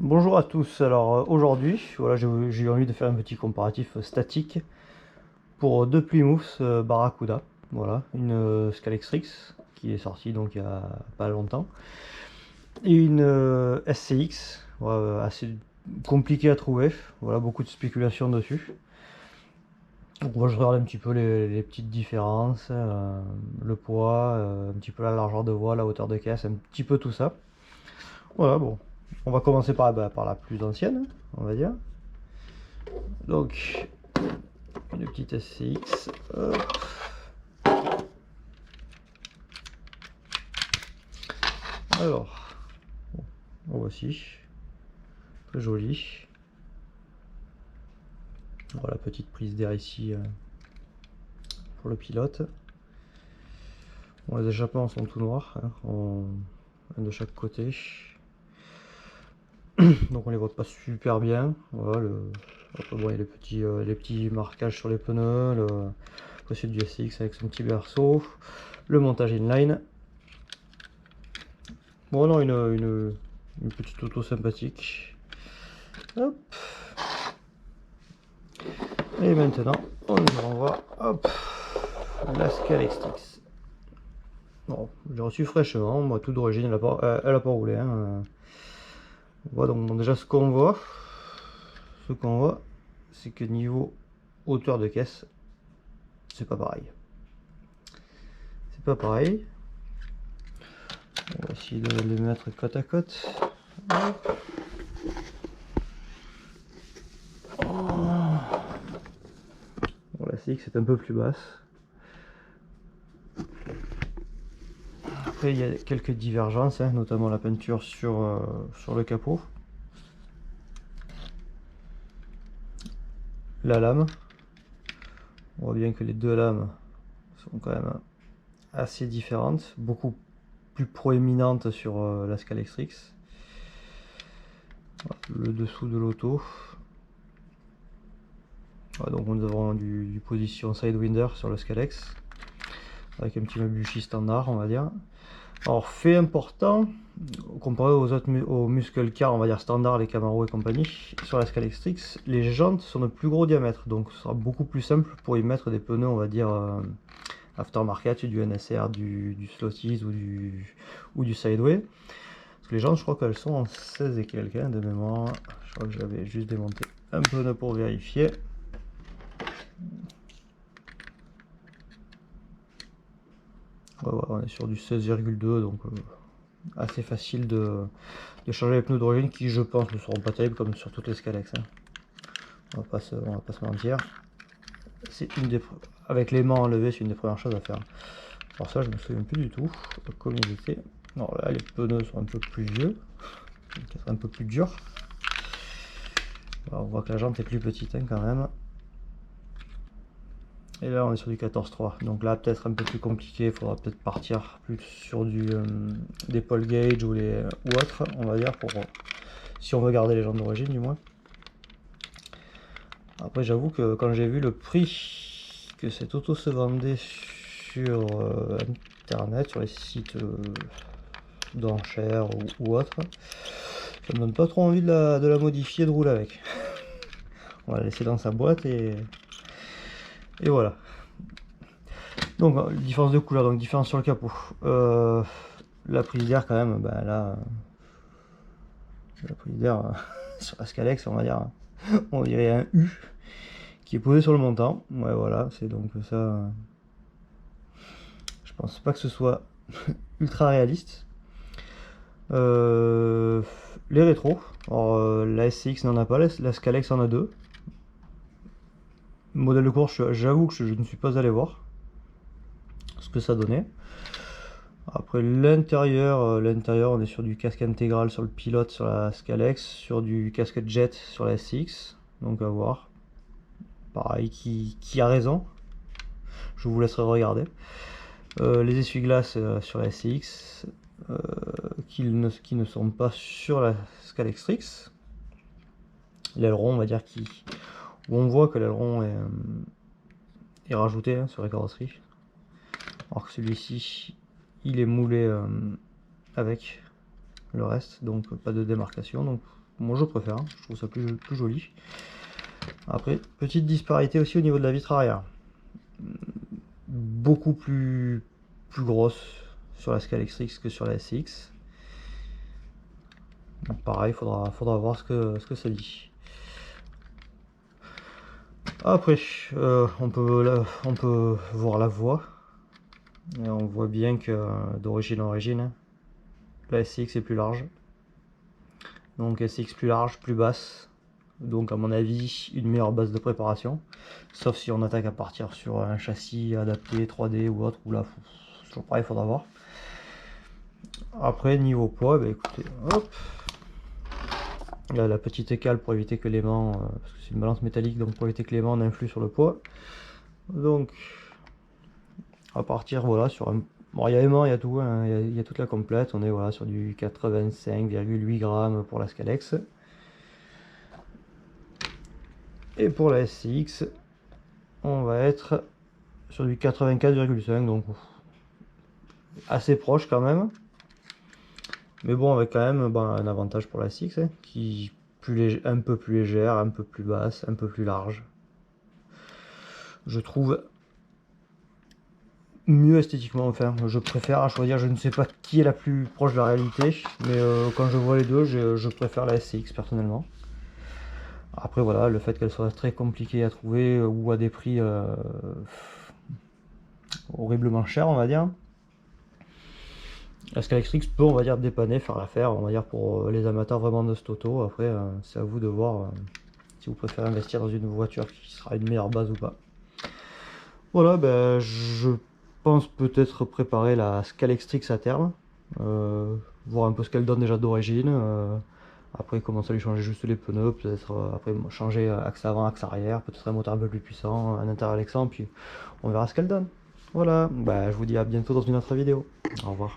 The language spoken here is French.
Bonjour à tous, alors aujourd'hui voilà, j'ai eu envie de faire un petit comparatif statique pour deux Plymouth Barracuda, voilà, une Scalextrix qui est sortie donc il y a pas longtemps et une SCX, voilà, assez compliqué à trouver, voilà, beaucoup de spéculation dessus. Donc moi je regarde un petit peu les petites différences, le poids, un petit peu la largeur de voie, la hauteur de caisse, un petit peu tout ça. Voilà, bon, on va commencer par la plus ancienne, on va dire. Donc, une petite SCX. Hop. Alors, bon, voici. Très joli. Voilà, petite prise d'air ici pour le pilote. Bon, les échappements sont tout noirs, hein, un de chaque côté. Donc on les voit pas super bien. Voilà, après, bon, il y a les petits marquages sur les pneus. Après, c'est du SCX avec son petit berceau. Le montage inline. Bon, non, une petite auto sympathique. Hop. Et maintenant, on nous renvoie, hop, la Scalextrix. Bon, j'ai reçu fraîchement, moi tout d'origine, elle a pas roulé. Hein. On voit donc bon, déjà ce qu'on voit. Ce qu'on voit, c'est que niveau hauteur de caisse, c'est pas pareil. C'est pas pareil. On va essayer de les mettre côte à côte. Hop. Bon, la CX est un peu plus basse. Après, il y a quelques divergences, hein, notamment la peinture sur le capot. La lame. On voit bien que les deux lames sont quand même assez différentes, beaucoup plus proéminentes sur la Scalextrix. Le dessous de l'auto. Donc nous avons du position Sidewinder sur le Scalex, avec un petit mabuchi standard, on va dire. Alors, fait important, comparé aux muscle car, on va dire standard, les Camaro et compagnie, sur la Scalextrix, les jantes sont de plus gros diamètre, donc ce sera beaucoup plus simple pour y mettre des pneus, on va dire, aftermarket, du NSR, du Slotties ou du Sideway. Parce que les jantes, je crois qu'elles sont en 16 et quelques, hein, de mémoire. Je crois que j'avais juste démonté un pneu pour vérifier. Ouais, on est sur du 16,2, donc assez facile de changer les pneus d'origine qui, je pense, ne seront pas terribles comme sur toutes les Scalex. Hein. On va pas se mentir. Avec l'aimant enlevé, c'est une des premières choses à faire. Alors ça, je me souviens plus du tout comme il était. Alors là, les pneus sont un peu plus vieux, un peu plus durs. Alors, on voit que la jante est plus petite, hein, quand même. Et là, on est sur du 14.3. Donc là, peut-être un peu plus compliqué. Il faudra peut-être partir plus sur des Paul Gage ou autre, on va dire, si on veut garder les jantes d'origine, du moins. Après, j'avoue que quand j'ai vu le prix que cette auto se vendait sur internet, sur les sites d'enchères ou autres, ça me donne pas trop envie de la modifier, de rouler avec. On va la laisser dans sa boîte et voilà. Donc, différence de couleur, donc différence sur le capot. La prise d'air, quand même, ben là, la prise d'air sur la Scalex, on va dire, on dirait un U qui est posé sur le montant. Ouais, voilà, c'est donc ça. Je pense pas que ce soit ultra réaliste. Les rétros, alors la SCX n'en a pas, la Scalex en a deux. Modèle de course, j'avoue que je ne suis pas allé voir ce que ça donnait. Après l'intérieur, on est sur du casque intégral sur le pilote sur la Scalex, sur du casque jet sur la SCX, donc à voir. Pareil, qui a raison, je vous laisserai regarder. Les essuie-glaces sur la SCX, qui ne sont pas sur la Scalextrix. L'aileron, on va dire, où on voit que l'aileron est rajouté, hein, sur la carrosserie. Alors que celui-ci, il est moulé avec. le reste, donc pas de démarcation. Donc moi je préfère, je trouve ça plus joli. Après, petite disparité aussi au niveau de la vitre arrière. Beaucoup plus grosse sur la Scalextrix que sur la SCX. Donc pareil, faudra voir ce que ça dit. Après, on peut voir la voie. Et on voit bien que d'origine en origine, la SCX est plus large. Donc SCX plus large, plus basse. Donc à mon avis, une meilleure base de préparation. Sauf si on attaque à partir sur un châssis adapté 3D ou autre, ou là, toujours pareil, il faudra voir. Après, niveau poids, bah écoutez, hop. Là, la petite écale pour éviter que l'aimant, parce que c'est une balance métallique, donc pour éviter que l'aimant n'influe sur le poids. Donc, à partir, voilà, sur un... Bon, il y a aimant, il y a tout, hein, il y a toute la complète. On est voilà, sur du 85,8 grammes pour la Scalex. Et pour la SCX, on va être sur du 84,5, donc assez proche quand même. Mais bon, avec quand même un avantage pour la SCX, hein, qui est un peu plus légère, un peu plus basse, un peu plus large. Je trouve mieux esthétiquement, enfin je préfère à choisir, je ne sais pas qui est la plus proche de la réalité, mais quand je vois les deux, je préfère la SCX personnellement. Après voilà, le fait qu'elle soit très compliquée à trouver ou à des prix horriblement chers, on va dire. La Scalextrix peut, on va dire, dépanner, faire l'affaire, on va dire, pour les amateurs vraiment de cette auto. Après, c'est à vous de voir si vous préférez investir dans une voiture qui sera une meilleure base ou pas. Voilà, ben, je pense peut-être préparer la Scalextrix à terme, voir un peu ce qu'elle donne déjà d'origine. Après, commencer à lui changer juste les pneus, peut-être après changer axe avant, axe arrière, peut-être un moteur un peu plus puissant, un interrelaxant, puis on verra ce qu'elle donne. Voilà, bah, je vous dis à bientôt dans une autre vidéo. Au revoir.